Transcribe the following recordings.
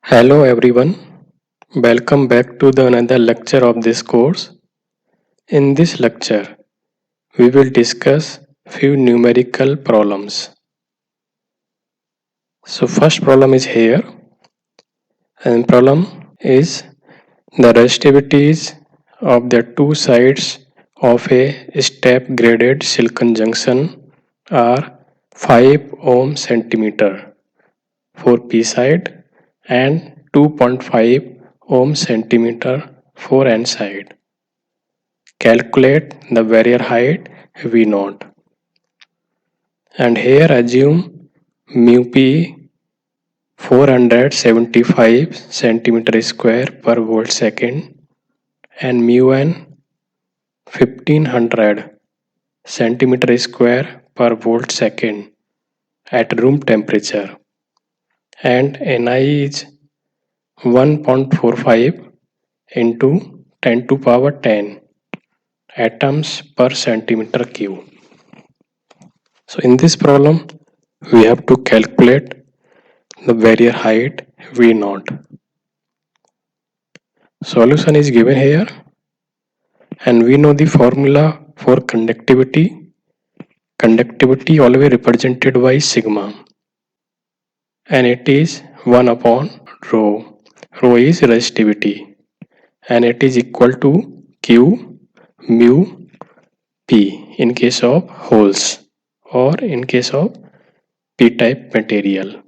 Hello everyone, welcome back to the another lecture of this course. In this lecture, we will discuss few numerical problems. So first problem is here, and problem is the resistivities of the two sides of a step graded silicon junction are 5 ohm centimeter for P side and 2.5 ohm centimeter for N side. Calculate the barrier height V naught. And here assume mu P 475 centimeter square per volt second and mu N 1500 centimeter square per volt second at room temperature, and Ni is 1.45 into 10 to power 10 atoms per centimeter cube. So in this problem, we have to calculate the barrier height V naught. Solution is given here, and we know the formula for conductivity. Conductivity always represented by sigma, and it is 1 upon rho. Rho is resistivity, and it is equal to Q mu P in case of holes or in case of p-type material.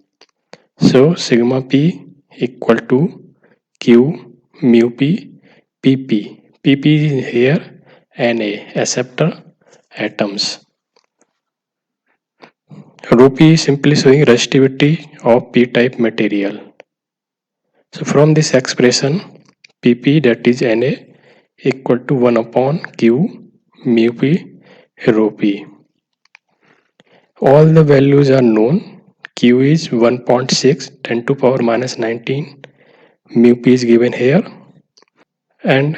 So sigma P equal to Q mu P PP. PP is here Na, acceptor atoms. Rho P is simply showing resistivity of p-type material. So from this expression, PP, that is Na, equal to 1 upon Q mu P rho P. All the values are known. Q is 1.6 10 to power minus 19. Mu P is given here, and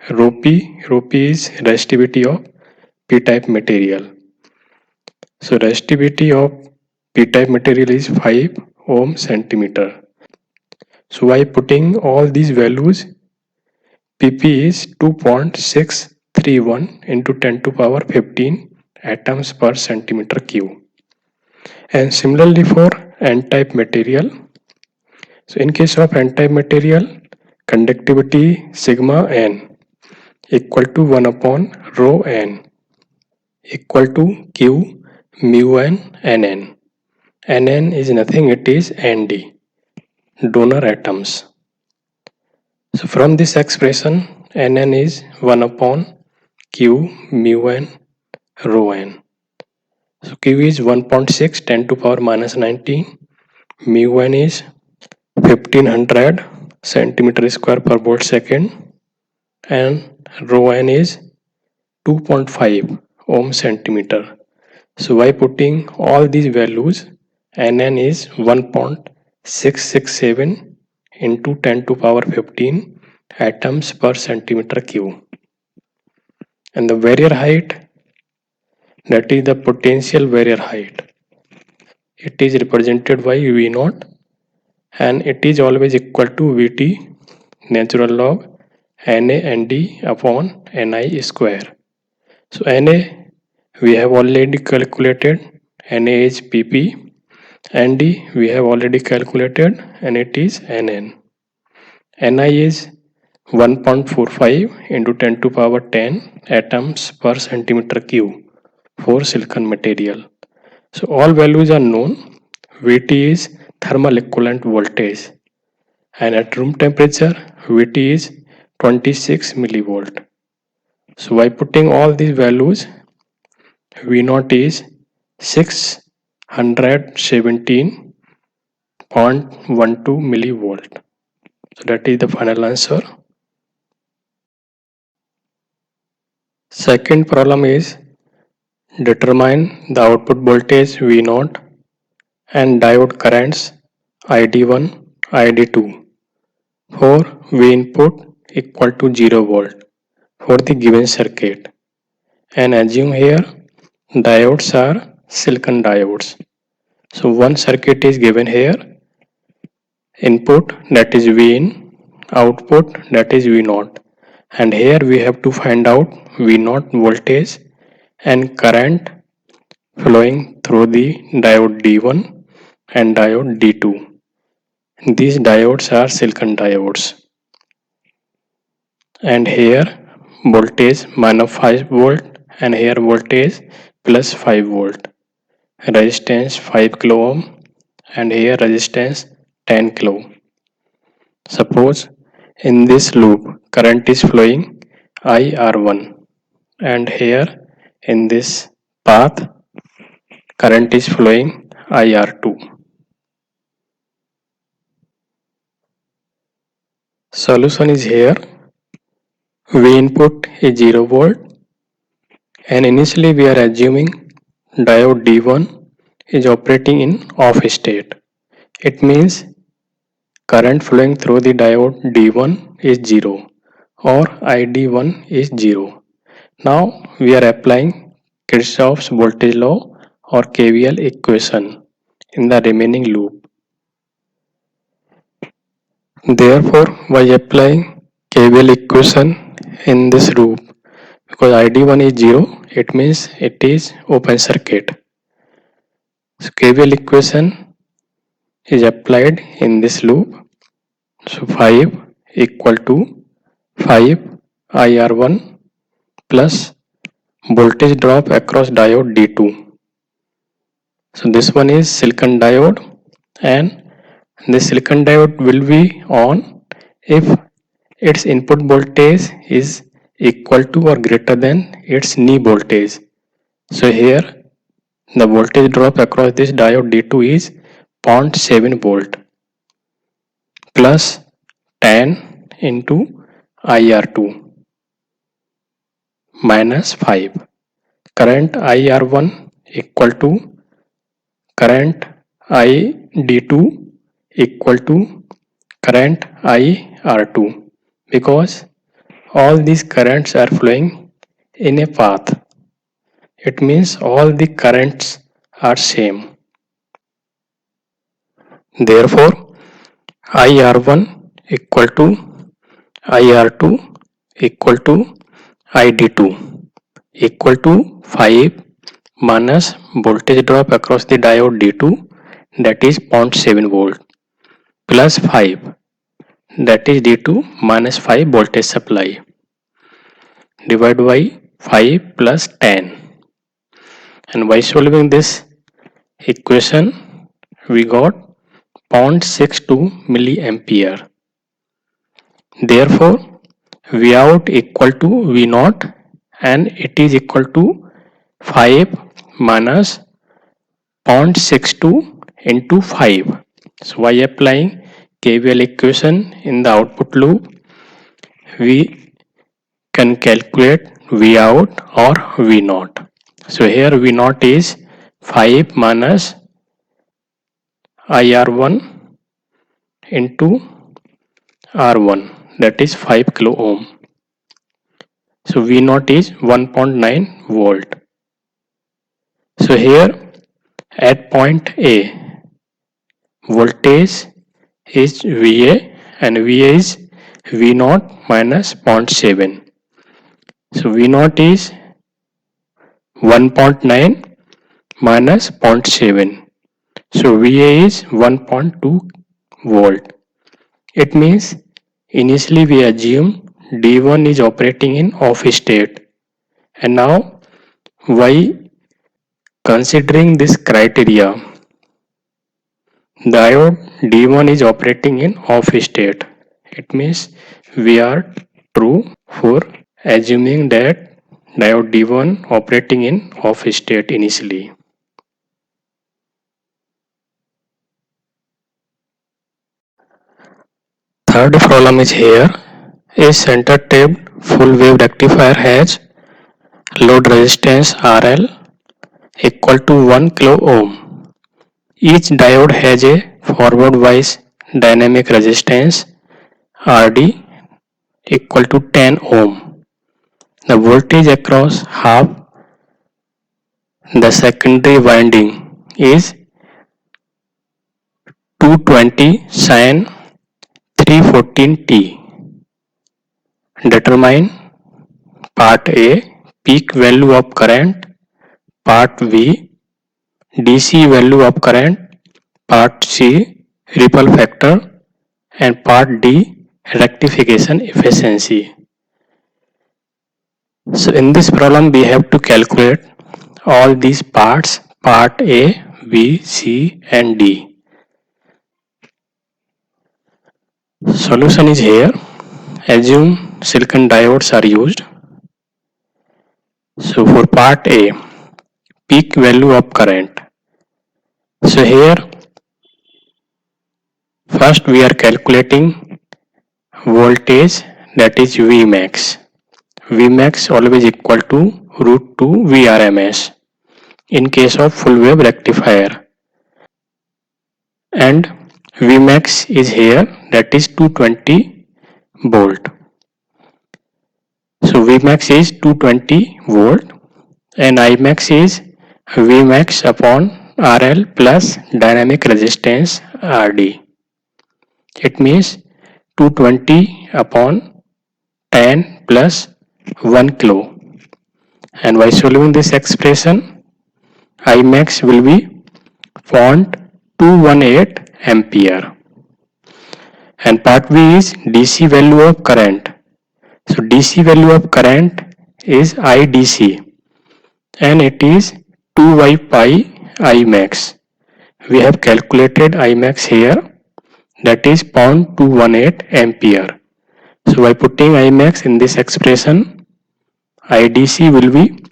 rho P is resistivity of p-type material. So resistivity of p-type material is 5 ohm centimeter. So by putting all these values, PP is 2.631 into 10 to power 15 atoms per centimeter cube. And similarly for N-type material. So in case of N-type material, conductivity sigma N equal to 1 upon rho N equal to Q mu N Nn. Nn is nothing, it is Nd, donor atoms. So from this expression, Nn is 1 upon Q mu N rho N. So Q is 1.6 10 to power minus 19. Mu N is 1500 centimeter square per volt second, and rho N is 2.5 ohm centimeter. So by putting all these values, Nn is 1.667 into 10 to power 15 atoms per centimeter cube. And the barrier height, that is the potential barrier height, it is represented by V naught, and it is always equal to Vt natural log Na Nd upon Ni square. So Na we have already calculated, Na is Pp, Nd we have already calculated, and it is Nn. Ni is 1.45 into 10 to power 10 atoms per centimeter cube for silicon material. So all values are known. Vt is thermal equivalent voltage, and at room temperature Vt is 26 millivolt. So by putting all these values, V naught is 617.12 millivolt. So that is the final answer. Second problem is determine the output voltage V naught and diode currents ID1, ID2 for V input equal to 0 volt for the given circuit, and assume here diodes are silicon diodes. So one circuit is given here, input, that is V in, output, that is V naught, and here we have to find out V naught voltage and current flowing through the diode D1 and diode D2. These diodes are silicon diodes, and here voltage minus 5 volt and here voltage plus 5 volt, resistance 5 kilo ohm and here resistance 10 kilo. Suppose in this loop current is flowing IR1 and here in this path current is flowing IR2. Solution is here. V input is 0 volt and initially we are assuming diode D1 is operating in off state. It means current flowing through the diode D1 is 0 or ID1 is 0. Now we are applying Kirchhoff's voltage law or KVL equation in the remaining loop. Therefore, by applying KVL equation in this loop, because ID1 is 0, it means it is open circuit. So KVL equation is applied in this loop. So 5 equal to 5 IR1 plus voltage drop across diode D2. So this one is silicon diode and this silicon diode will be on if its input voltage is equal to or greater than its knee voltage. So here the voltage drop across this diode D2 is 0.7 volt plus 10 into IR2 minus 5. Current IR1 equal to current ID2 equal to current IR2 because all these currents are flowing in a path. It means all the currents are same. Therefore, IR1 equal to IR2 equal to ID2 equal to 5 minus voltage drop across the diode D2 that is 0.7 volt plus 5 that is D2 minus 5 voltage supply divided by 5 plus 10, and by solving this equation we got 0.62 milliampere. Therefore, V out equal to V naught and it is equal to 5 minus 0.62 into 5. So by applying KVL equation in the output loop, we can calculate V out or V naught. So here V naught is 5 minus IR1 into R1, that is 5 kilo ohm. So V naught is 1.9 volt. So here at point A, voltage is VA and VA is V naught minus 0.7. So V naught is 1.9 minus 0.7. So VA is 1.2 volt. It means initially we assume D1 is operating in off state, and now by considering this criteria, diode D1 is operating in off state. It means we are true for assuming that diode D1 operating in off state initially. Third problem is here. A center tapped full wave rectifier has load resistance RL equal to 1 kilo ohm. Each diode has a forward bias dynamic resistance RD equal to 10 ohm. The voltage across half the secondary winding is 220 sin 314t. Determine part A, peak value of current, part B, DC value of current, part C, ripple factor, and part D, rectification efficiency. So in this problem we have to calculate all these parts, part A, B, C and D. Solution is here. Assume silicon diodes are used. So for part A, peak value of current. So here first we are calculating voltage, that is Vmax. Vmax always equal to root 2 Vrms in case of full wave rectifier. And Vmax is here, that is 220 volt. So Vmax is 220 volt and Imax is Vmax upon RL plus dynamic resistance RD. It means 220 upon 10 plus 1 kilo. And by solving this expression, Imax will be 0.218 ampere. And part B is DC value of current. So DC value of current is IDC and it is 2 pi Imax. We have calculated Imax here, that is 0.218 ampere. So by putting Imax in this expression, IDC will be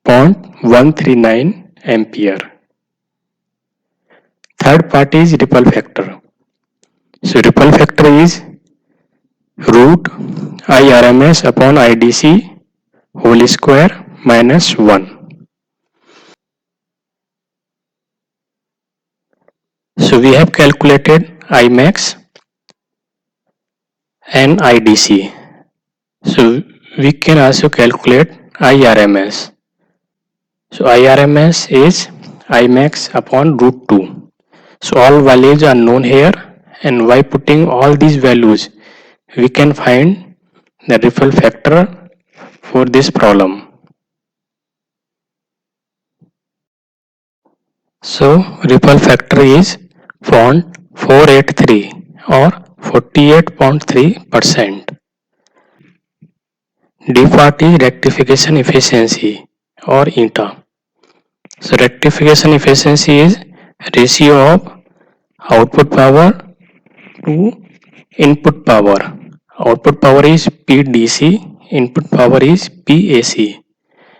0.139 ampere. Third part is ripple factor. So ripple factor is root IRMS upon IDC whole square minus 1. So we have calculated Imax and IDC. So we can also calculate IRMS. So IRMS is Imax upon root 2. So all values are known here, and by putting all these values we can find the ripple factor for this problem. So ripple factor is 0.483 or 48.3%. D part is rectification efficiency or eta. So rectification efficiency is ratio of output power to input power. Output power is PDC, input power is PAC.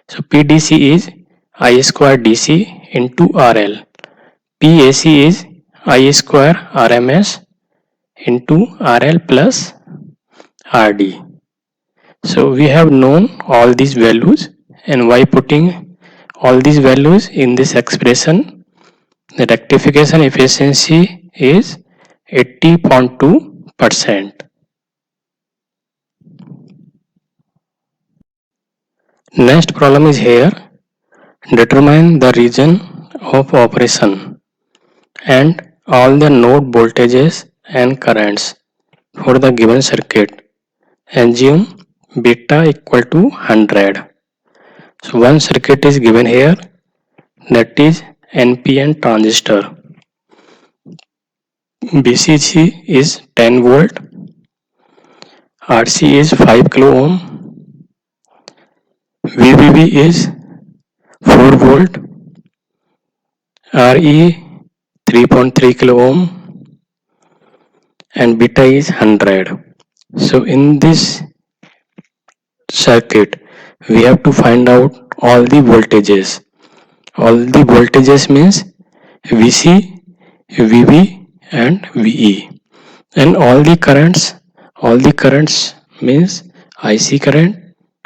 So PDC is I square DC into RL. PAC is I square RMS into RL plus RD. So we have known all these values, and by putting all these values in this expression, the rectification efficiency is 80.2%. Next problem is here. Determine the region of operation and all the node voltages and currents for the given circuit. Assume beta equal to 100. So one circuit is given here, that is NPN transistor. BCC is 10 volt, RC is 5 kilo ohm, VBB is 4 volt, RE 3.3 kilo ohm and beta is 100. So in this circuit we have to find out all the voltages. All the voltages means VC, VB and VE, and all the currents means IC current,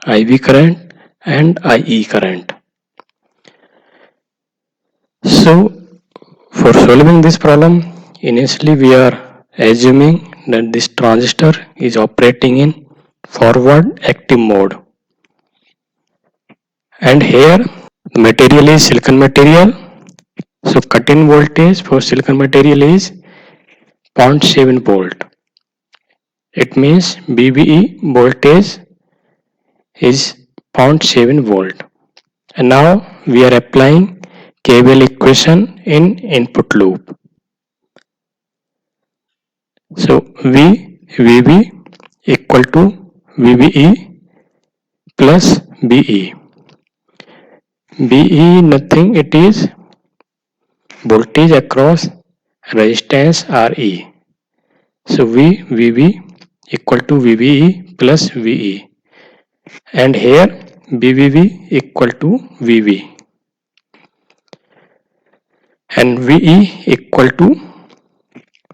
IB current and IE current. So for solving this problem, initially we are assuming that this transistor is operating in forward active mode, and here the material is silicon material. So cut-in voltage for silicon material is 0.7 volt. It means VBE voltage is 0.7 volt. And now we are applying KVL equation in input loop. So VB equal to VBE plus BE. BE nothing, it is voltage across resistance RE. So VB equal to VBE plus VE. And here VBB equal to VB. And VE equal to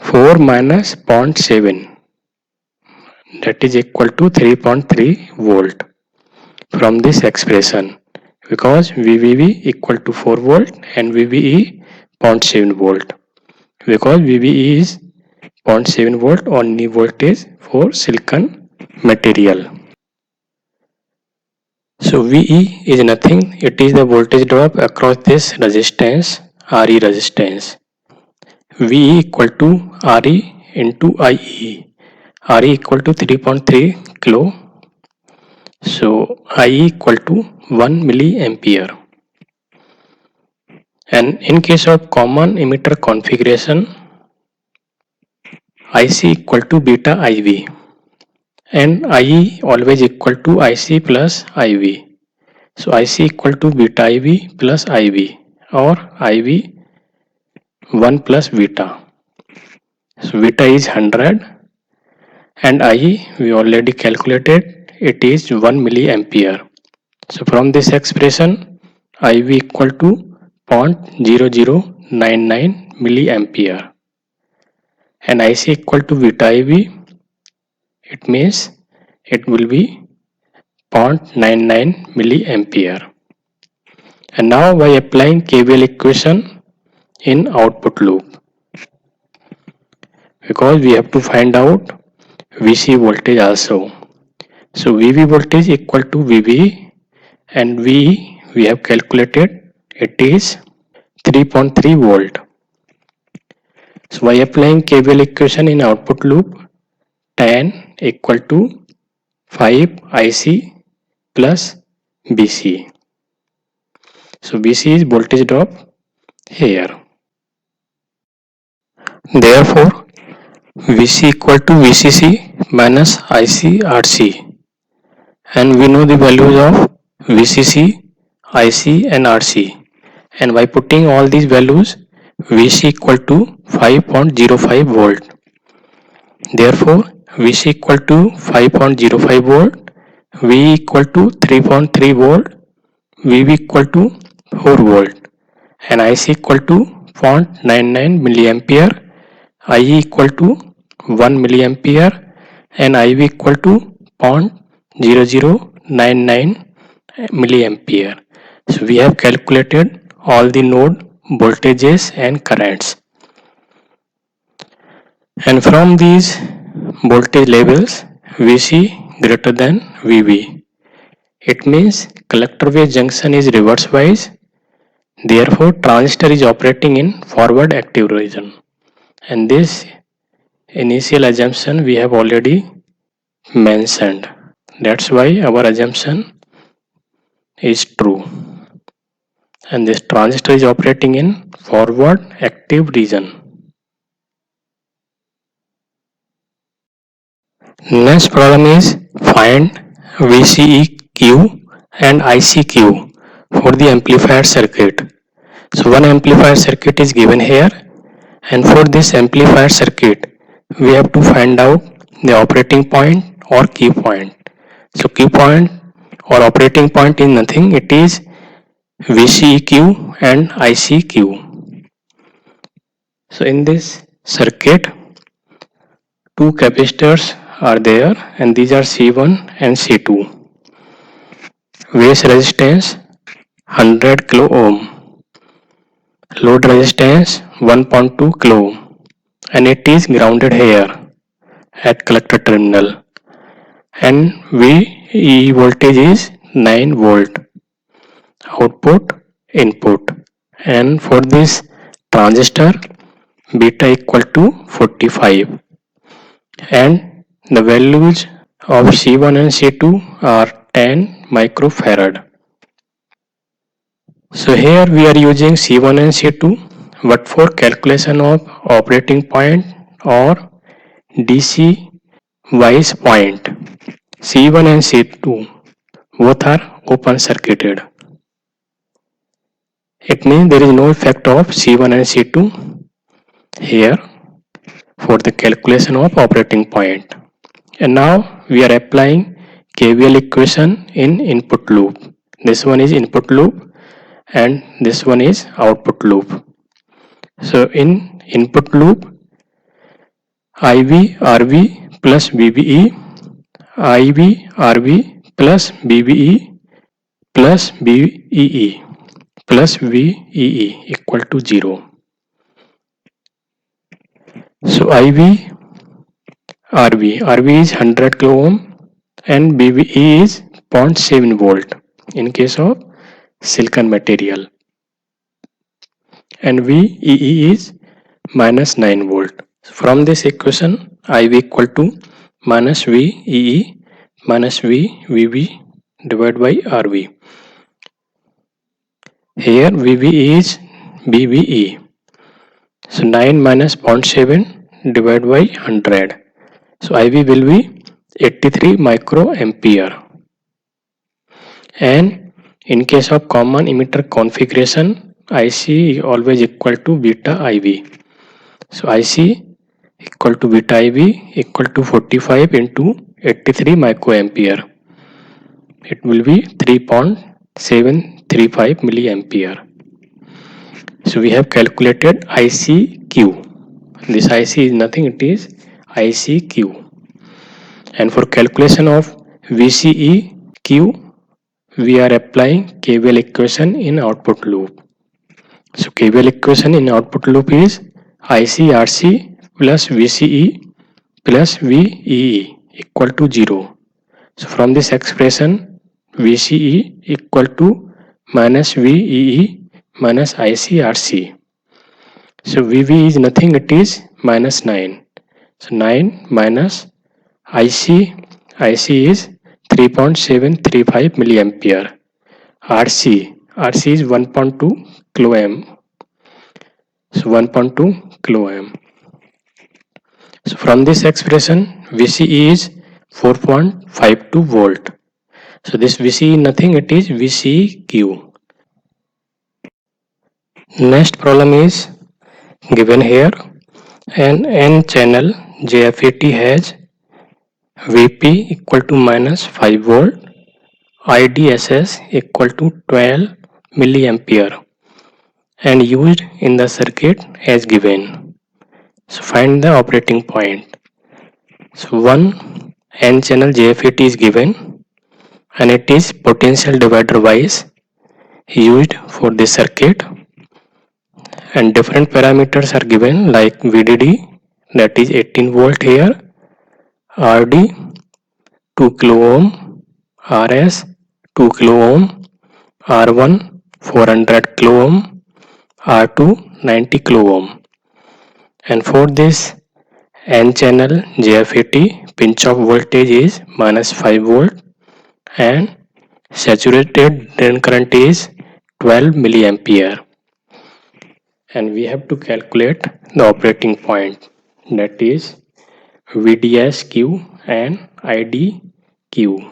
4 minus 0.7, that is equal to 3.3 volt from this expression, because VBB equal to 4 volt and VBE 0.7 volt, because VBE is 0.7 volt only voltage for silicon material. So VE is nothing, it is the voltage drop across this resistance, RE resistance. VE equal to RE into IE. RE equal to 3.3 kilo. So IE equal to 1 milliampere. And in case of common emitter configuration, IC equal to beta IV. And IE always equal to IC plus IV. So IC equal to beta IV plus IV, or IV 1 plus beta. So beta is 100 and IE we already calculated, it is 1 milliampere. So from this expression IV equal to 0.0099 milliampere and IC equal to beta IV, it means it will be 0.99 milliampere. And now by applying KVL equation in output loop, because we have to find out VC voltage also. So VB voltage equal to VB, and V we have calculated, it is 3.3 volt. So by applying KVL equation in output loop, tan equal to 5 IC plus BC. So BC is voltage drop here. Therefore VC equal to VCC minus IC RC, and we know the values of VCC, IC and RC, and by putting all these values, VC equal to 5.05 volt. Therefore VC equal to 5.05 volt, V equal to 3.3 volt, VB equal to 4 volt, and IC equal to 0.99 milliampere, IE equal to 1 milliampere, and IV equal to 0.0099 milliampere. So we have calculated all the node voltages and currents. And from these voltage levels, VC greater than VB. It means collector wave junction is reverse bias. Therefore, transistor is operating in forward active region. And this initial assumption we have already mentioned. That's why our assumption is true. And this transistor is operating in forward active region. Next problem is find VCEQ and ICQ for the amplifier circuit. So one amplifier circuit is given here, and for this amplifier circuit we have to find out the operating point or key point. So key point or operating point is nothing, it is VCEQ and ICQ. So in this circuit, two capacitors are there, and these are C1 and C2. Base resistance 100 kilo ohm, load resistance 1.2 kilo ohm, and it is grounded here at collector terminal, and VE voltage is 9 volt, output input. And for this transistor beta equal to 45, and the values of C1 and C2 are 10 microfarad. So here we are using C1 and C2, but for calculation of operating point or DC wise point, C1 and C2 both are open circuited. It means there is no effect of C1 and C2 here for the calculation of operating point. And now we are applying KVL equation in input loop. This one is input loop and this one is output loop. So in input loop, IV RV plus VBE, IV RV plus VBE plus VEE plus VEE equal to 0. So IV RV is 100 kilo ohm and VBE is 0.7 volt in case of silicon material, and VEE is minus 9 volt. From this equation, IV equal to minus VEE minus VBE divided by RV. Here VBE is VBE. So 9 minus 0.7 divided by 100. So IV will be 83 microampere. And in case of common emitter configuration, IC is always equal to beta IV. So IC equal to beta IV equal to 45 into 83 microampere. It will be 3.735 milliampere. So we have calculated ICQ. This IC is nothing, it is ICQ. And for calculation of VCEQ, we are applying KVL equation in output loop. So KVL equation in output loop is ICRC plus VCE plus VEE equal to 0. So from this expression, VCE equal to minus VEE minus ICRC. So VV is nothing, it is minus 9. So 9 minus IC is 3.735 milliampere. RC is 1.2 kilo ohm. So 1.2 kilo ohm. So from this expression, VCE is 4.52 volt. So this VCE is nothing, it is VCQ. Next problem is given here. An N-channel JFET has VP equal to minus 5 volt, IDSS equal to 12 milliampere and used in the circuit as given. So find the operating point. So one N-channel JFET is given and it is potential divider wise used for this circuit, and different parameters are given like VDD, that is 18 volt here, RD 2 kilo ohm, RS 2 kilo ohm, R1 400 kilo ohm, R2 90 kilo ohm. And for this N-channel JFET, pinch off voltage is minus 5 volt and saturated drain current is 12 milliampere. And we have to calculate the operating point, that is VDSQ and IDQ.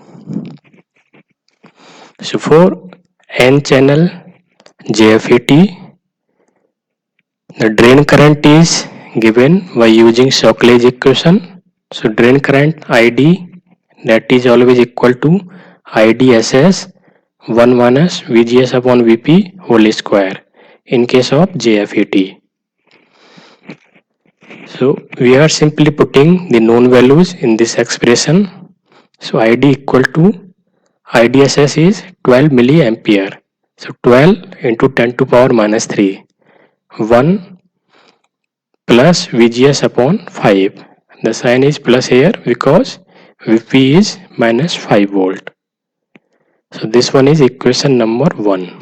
So for N-channel JFET, the drain current is given by using Shockley's equation. So drain current ID, that is always equal to IDSS 1 minus VGS upon VP whole square in case of JFET. So we are simply putting the known values in this expression. So ID equal to IDSS is 12 milliampere. So 12 into 10 to power minus 3. 1 plus VGS upon 5. The sign is plus here because VP is minus 5 volt. So this one is equation number 1.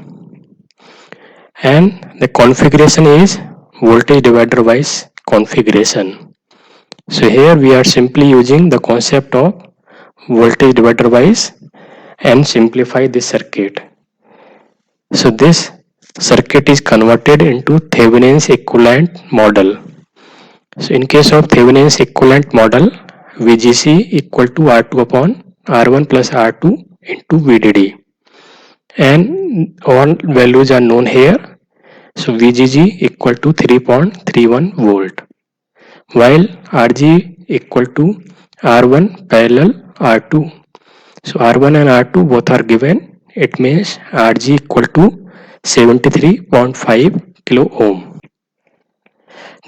And the configuration is voltage divider wise configuration. So here we are simply using the concept of voltage divider wise and simplify this circuit. So this circuit is converted into Thevenin's equivalent model. So in case of Thevenin's equivalent model, VGC equal to R2 upon R1 plus R2 into VDD, and all values are known here. So VGG equal to 3.31 volt, while RG equal to R1 parallel R2. So R1 and R2 both are given. It means RG equal to 73.5 kilo ohm.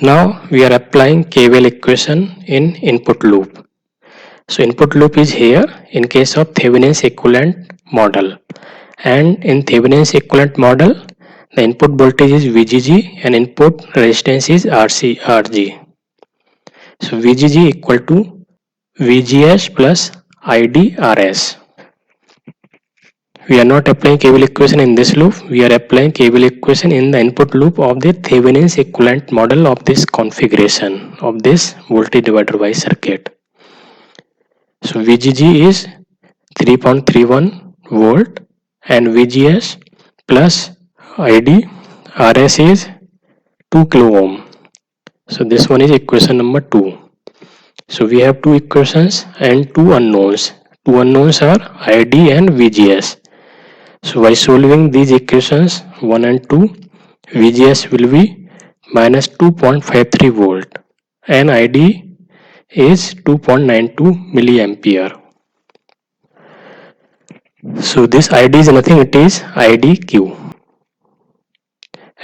Now we are applying KVL equation in input loop. So input loop is here in case of Thevenin's equivalent model, and in Thevenin's equivalent model the input voltage is VGG and input resistance is RG. So VGG equal to VGS plus IDRS. We are not applying KVL equation in this loop, we are applying KVL equation in the input loop of the Thevenin's equivalent model of this configuration of this voltage divider wise circuit. So VGG is 3.31 volt and VGS plus ID RS is 2 kilo ohm. So this one is equation number 2. So we have two equations and two unknowns. Two unknowns are ID and VGS. So by solving these equations 1 and 2, VGS will be minus 2.53 volt and ID is 2.92 milliampere. So this ID is nothing, it is IDQ.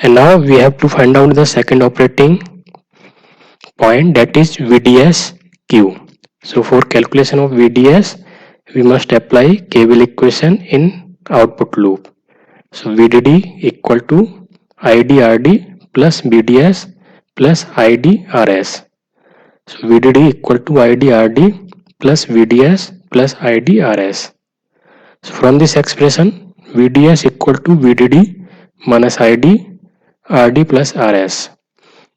And now we have to find out the second operating point, that is VDSQ. So for calculation of VDS, we must apply KVL equation in output loop. So VDD equal to IDRD plus VDS plus IDRS. So VDD equal to IDRD plus VDS plus IDRS. So from this expression, VDS equal to VDD minus ID RD plus RS.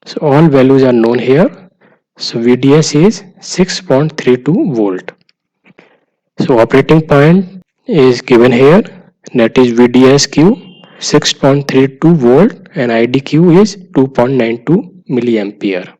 So all values are known here. So VDS is 6.32 volt. So operating point is given here, that is VDSQ 6.32 volt and IDQ is 2.92 milliampere.